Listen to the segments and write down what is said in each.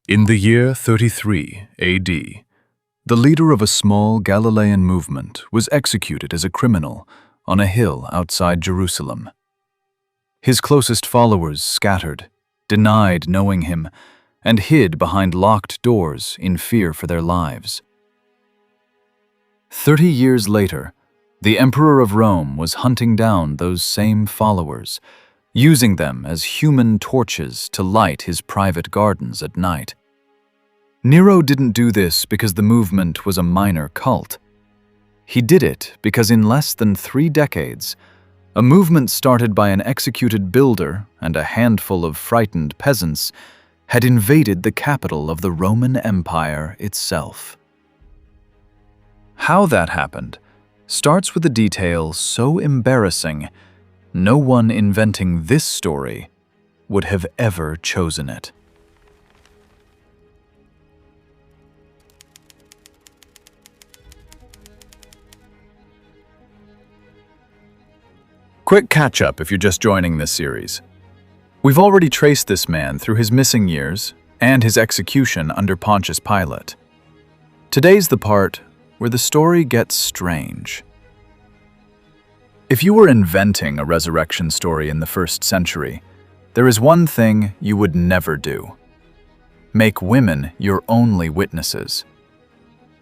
In the year 33 AD, the leader of a small Galilean movement was executed as a criminal on a hill outside Jerusalem. His closest followers scattered, denied knowing him, and hid behind locked doors in fear for their lives. 30 years later, the Emperor of Rome was hunting down those same followers, using them as human torches to light his private gardens at night. Nero didn't do this because the movement was a minor cult. He did it because in less than 3 decades, a movement started by an executed builder and a handful of frightened peasants had invaded the capital of the Roman Empire itself. How that happened starts with a detail so embarrassing, no one inventing this story would have ever chosen it. Quick catch-up if you're just joining this series. We've already traced this man through his missing years and his execution under Pontius Pilate. Today's the part where the story gets strange. If you were inventing a resurrection story in the 1st century, there is one thing you would never do: make women your only witnesses.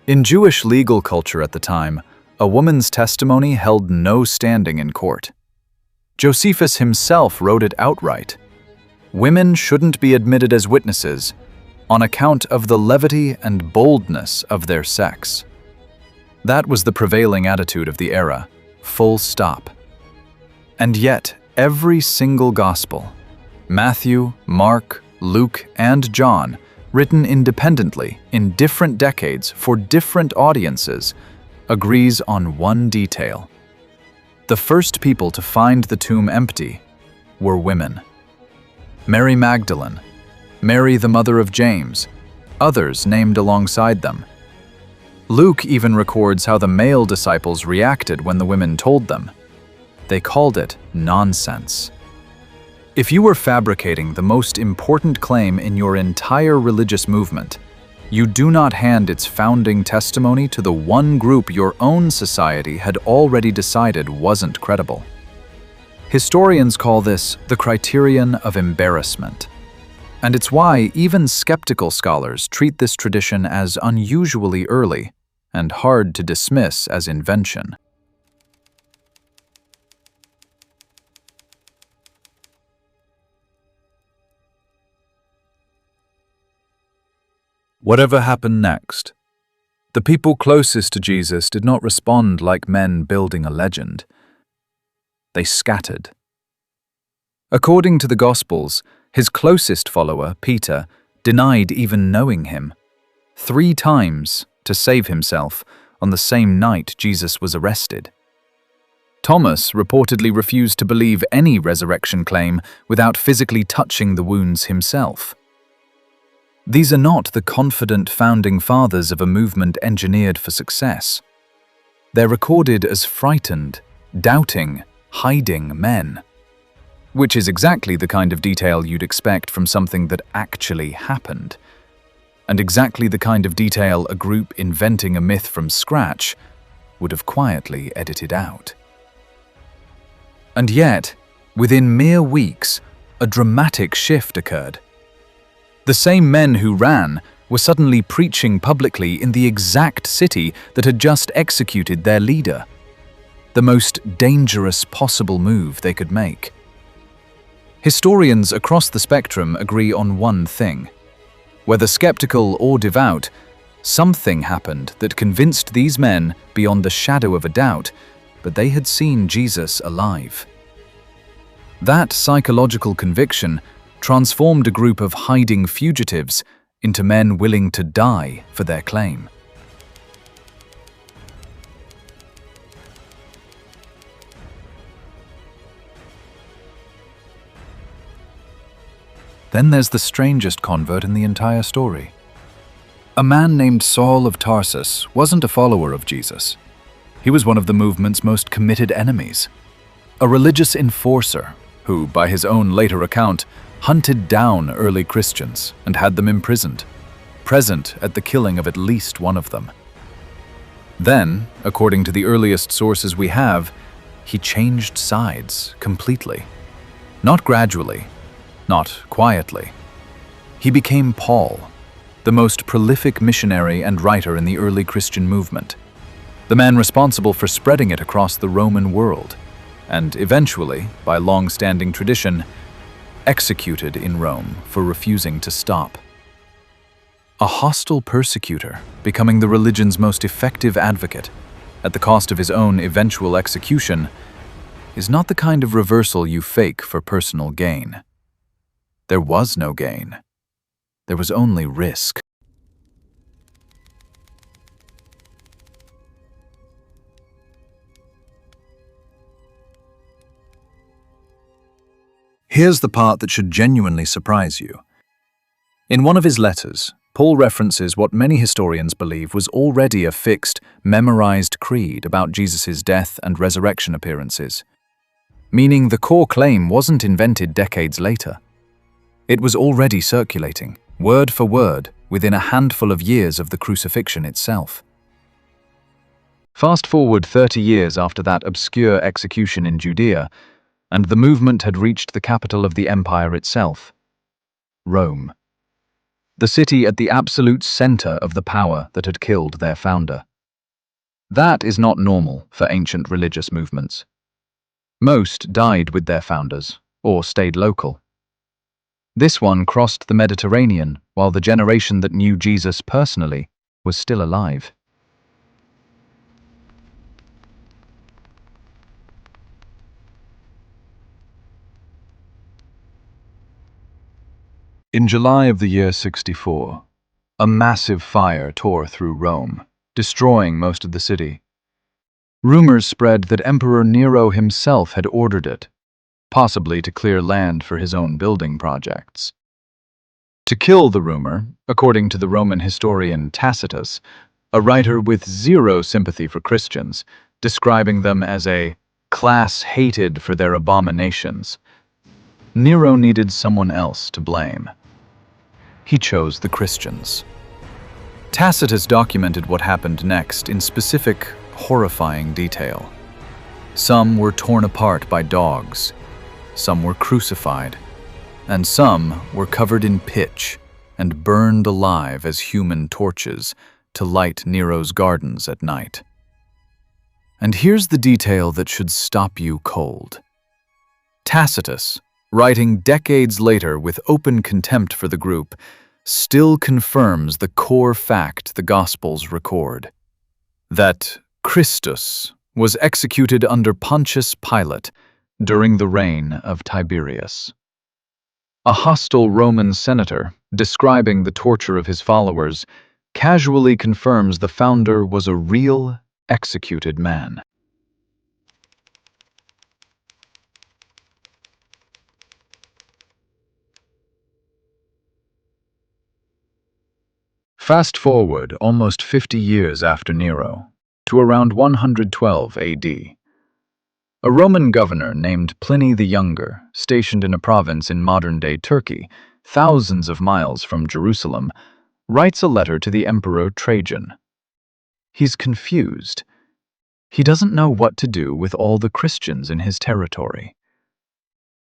In Jewish legal culture at the time, a woman's testimony held no standing in court. Josephus himself wrote it outright. Women shouldn't be admitted as witnesses on account of the levity and boldness of their sex. That was the prevailing attitude of the era, full stop. And yet, every single gospel, Matthew, Mark, Luke, and John, written independently in different decades for different audiences, agrees on one detail. The first people to find the tomb empty were women. Mary Magdalene, Mary the mother of James, others named alongside them. Luke even records how the male disciples reacted when the women told them. They called it nonsense. If you were fabricating the most important claim in your entire religious movement, you do not hand its founding testimony to the one group your own society had already decided wasn't credible. Historians call this the criterion of embarrassment. And it's why even skeptical scholars treat this tradition as unusually early and hard to dismiss as invention. Whatever happened next, the people closest to Jesus did not respond like men building a legend. They scattered. According to the Gospels, his closest follower, Peter, denied even knowing him 3 times to save himself on the same night Jesus was arrested. Thomas reportedly refused to believe any resurrection claim without physically touching the wounds himself. These are not the confident founding fathers of a movement engineered for success. They're recorded as frightened, doubting, hiding men, which is exactly the kind of detail you'd expect from something that actually happened, and exactly the kind of detail a group inventing a myth from scratch would have quietly edited out. And yet, within mere weeks, a dramatic shift occurred. The same men who ran were suddenly preaching publicly in the exact city that had just executed their leader. The most dangerous possible move they could make. Historians across the spectrum agree on one thing. Whether skeptical or devout, something happened that convinced these men beyond the shadow of a doubt that they had seen Jesus alive. That psychological conviction transformed a group of hiding fugitives into men willing to die for their claim. Then there's the strangest convert in the entire story. A man named Saul of Tarsus wasn't a follower of Jesus. He was one of the movement's most committed enemies, a religious enforcer who, by his own later account, hunted down early Christians and had them imprisoned. present at the killing of at least one of them. Then, according to the earliest sources we have, he changed sides completely. Not gradually, not quietly. He became Paul, the most prolific missionary and writer in the early Christian movement, the man responsible for spreading it across the Roman world, and eventually, by long-standing tradition, executed in Rome for refusing to stop. A hostile persecutor, becoming the religion's most effective advocate, at the cost of his own eventual execution, is not the kind of reversal you fake for personal gain. There was no gain. There was only risk. Here's the part that should genuinely surprise you. In one of his letters, Paul references what many historians believe was already a fixed, memorized creed about Jesus' death and resurrection appearances, meaning the core claim wasn't invented decades later. It was already circulating, word for word, within a handful of years of the crucifixion itself. Fast forward 30 years after that obscure execution in Judea, and the movement had reached the capital of the empire itself, Rome. The city at the absolute center of the power that had killed their founder. That is not normal for ancient religious movements. Most died with their founders, or stayed local. This one crossed the Mediterranean while the generation that knew Jesus personally was still alive. In July of the year 64, a massive fire tore through Rome, destroying most of the city. Rumors spread that Emperor Nero himself had ordered it, possibly to clear land for his own building projects. To kill the rumor, according to the Roman historian Tacitus, a writer with zero sympathy for Christians, describing them as a class hated for their abominations, Nero needed someone else to blame. He chose the Christians. Tacitus documented what happened next in specific, horrifying detail. Some were torn apart by dogs, some were crucified, and some were covered in pitch and burned alive as human torches to light Nero's gardens at night. And here's the detail that should stop you cold. Tacitus, writing decades later with open contempt for the group, still confirms the core fact the Gospels record, that Christus was executed under Pontius Pilate during the reign of Tiberius. A hostile Roman senator, describing the torture of his followers, casually confirms the founder was a real, executed man. Fast forward almost 50 years after Nero, to around 112 AD. A Roman governor named Pliny the Younger, stationed in a province in modern-day Turkey, thousands of miles from Jerusalem, writes a letter to the Emperor Trajan. He's confused. He doesn't know what to do with all the Christians in his territory.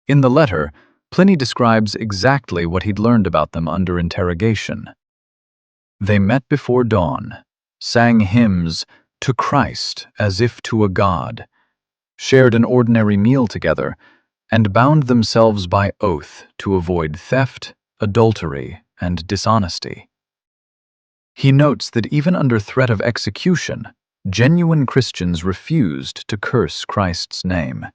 In the letter, Pliny describes exactly what he'd learned about them under interrogation. They met before dawn, sang hymns to Christ as if to a god, shared an ordinary meal together, and bound themselves by oath to avoid theft, adultery, and dishonesty. He notes that even under threat of execution, genuine Christians refused to curse Christ's name.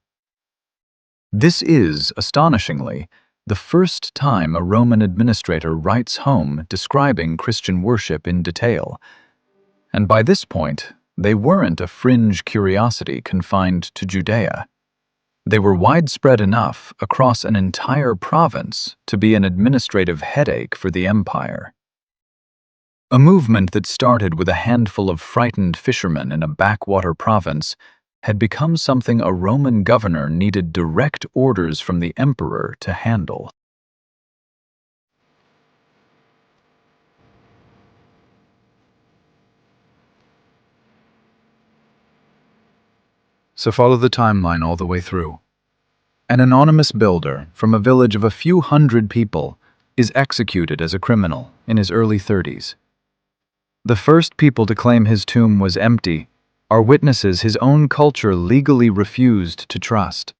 This is, astonishingly, the first time a Roman administrator writes home describing Christian worship in detail. And by this point, they weren't a fringe curiosity confined to Judea. They were widespread enough across an entire province to be an administrative headache for the empire. A movement that started with a handful of frightened fishermen in a backwater province had become something a Roman governor needed direct orders from the emperor to handle. So follow the timeline all the way through. An anonymous builder from a village of a few hundred people is executed as a criminal in his early 30s. The first people to claim his tomb was empty are witnesses his own culture legally refused to trust.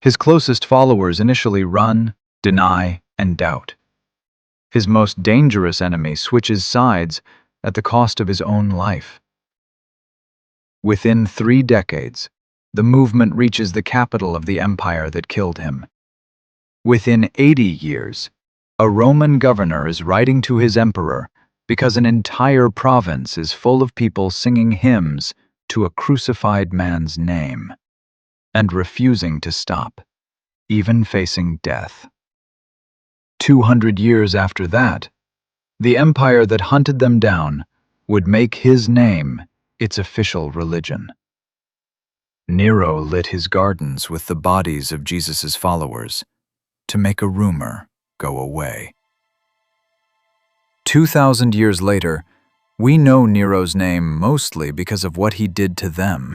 His closest followers initially run, deny, and doubt. His most dangerous enemy switches sides at the cost of his own life. Within 3 decades, the movement reaches the capital of the empire that killed him. Within 80 years, a Roman governor is writing to his emperor because an entire province is full of people singing hymns to a crucified man's name and refusing to stop, even facing death. 200 years after that, the empire that hunted them down would make his name its official religion. Nero lit his gardens with the bodies of Jesus' followers to make a rumor go away. 2,000 years later, we know Nero's name mostly because of what he did to them.